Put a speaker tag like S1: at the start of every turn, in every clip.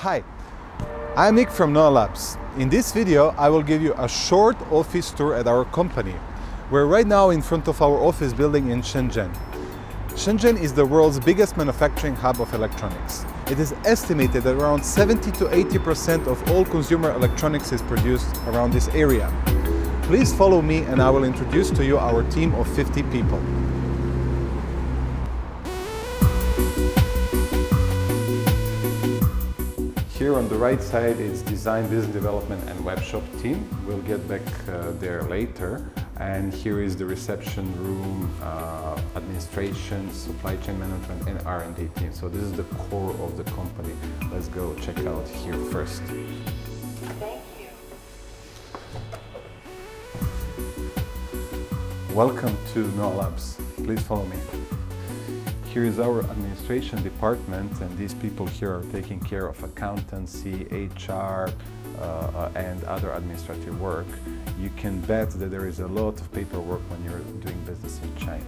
S1: Hi, I'm Nick from NOA Labs. In this video, I will give you a short office tour at our company. We're right now in front of our office building in Shenzhen. Shenzhen is the world's biggest manufacturing hub of electronics. It is estimated that around 70 to 80% of all consumer electronics is produced around this area. Please follow me and I will introduce to you our team of 50 people. Here on the right side is design, business development and web shop team. We'll get back there later. And here is the reception room, administration, supply chain management and R&D team. So this is the core of the company. Let's go check out here first.
S2: Thank you.
S1: Welcome to NOA Labs. Please follow me. Here is our administration department, and these people here are taking care of accountancy, HR, and other administrative work. You can bet that there is a lot of paperwork when you're doing business in China.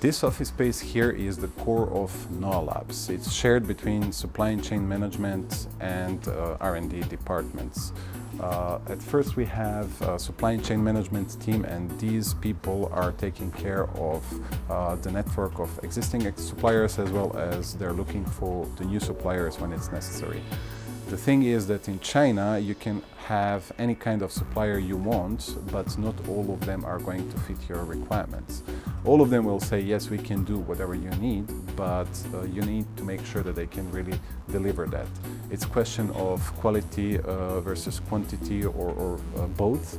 S1: This office space here is the core of NOA Labs. It's shared between supply chain management and R&D departments. At first we have a supply chain management team, and these people are taking care of the network of existing suppliers, as well as they're looking for the new suppliers when it's necessary. The thing is that in China you can have any kind of supplier you want, but not all of them are going to fit your requirements. All of them will say, yes, we can do whatever you need, but you need to make sure that they can really deliver that. It's a question of quality versus quantity, or both,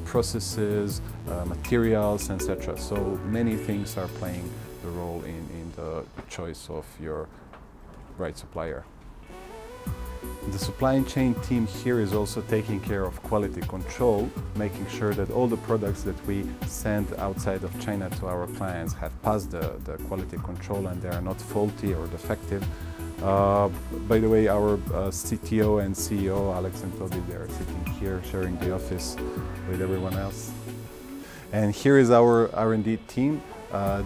S1: processes, materials, etc. So many things are playing the role in the choice of your right supplier. The supply chain team here is also taking care of quality control, making sure that all the products that we send outside of China to our clients have passed the quality control and they are not faulty or defective. By the way, our CTO and CEO, Alex and Toby, they are sitting here sharing the office with everyone else. And here is our R&D team.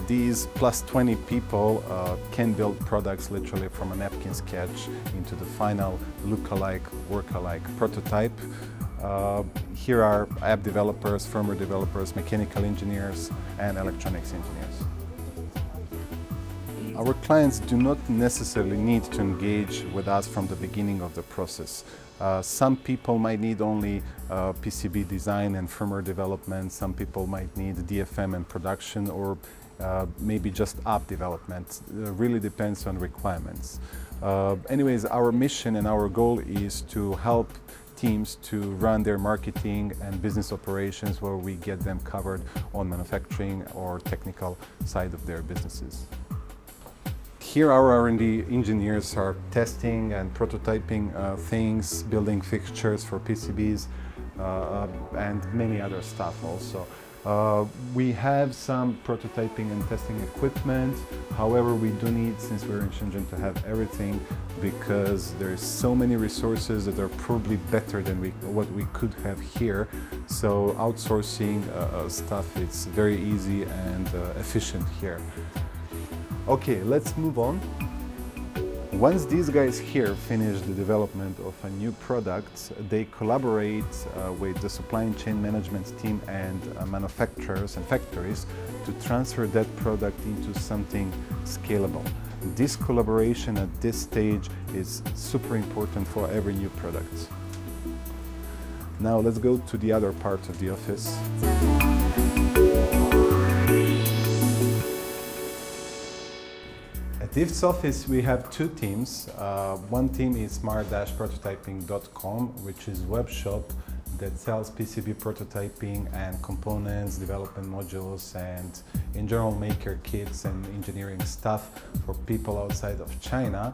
S1: These plus 20 people can build products literally from a napkin sketch into the final look-alike, work-alike prototype. Here are app developers, firmware developers, mechanical engineers, and electronics engineers. Our clients do not necessarily need to engage with us from the beginning of the process. Some people might need only PCB design and firmware development. Some people might need DFM and production, or maybe just app development. It really depends on requirements. Anyways, our mission and our goal is to help teams to run their marketing and business operations, where we get them covered on manufacturing or technical side of their businesses. Here our R&D engineers are testing and prototyping things, building fixtures for PCBs and many other stuff also. We have some prototyping and testing equipment. However, we do need, since we're in Shenzhen, to have everything, because there is so many resources that are probably better than what we could have here. So outsourcing stuff, it's very easy and efficient here. Okay, let's move on. Once these guys here finish the development of a new product, they collaborate with the supply chain management team and manufacturers and factories to transfer that product into something scalable. This collaboration at this stage is super important for every new product. Now let's go to the other part of the office. At this office we have two teams. One team is smart-prototyping.com, which is a web shop that sells PCB prototyping and components, development modules, and in general maker kits and engineering stuff for people outside of China.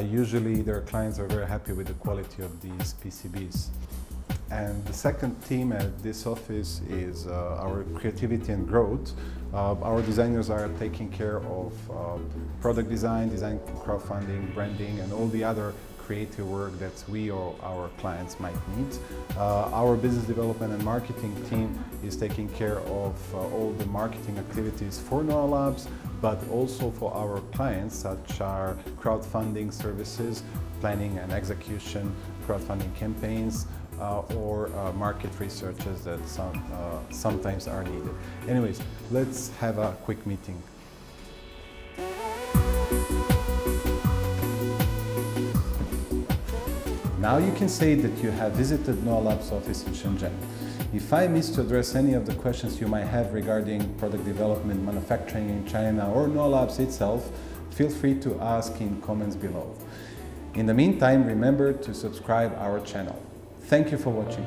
S1: Usually their clients are very happy with the quality of these PCBs. And the second team at this office is our creativity and growth. Our designers are taking care of product design, crowdfunding, branding, and all the other creative work that we or our clients might need. Our business development and marketing team is taking care of all the marketing activities for NOA Labs, but also for our clients, such as crowdfunding services, planning and execution, crowdfunding campaigns, or market researches that sometimes are needed. Anyways, let's have a quick meeting. Now you can say that you have visited NOA Labs office in Shenzhen. If I missed to address any of the questions you might have regarding product development, manufacturing in China or NOA Labs itself, feel free to ask in comments below. In the meantime, remember to subscribe our channel. Thank you for watching.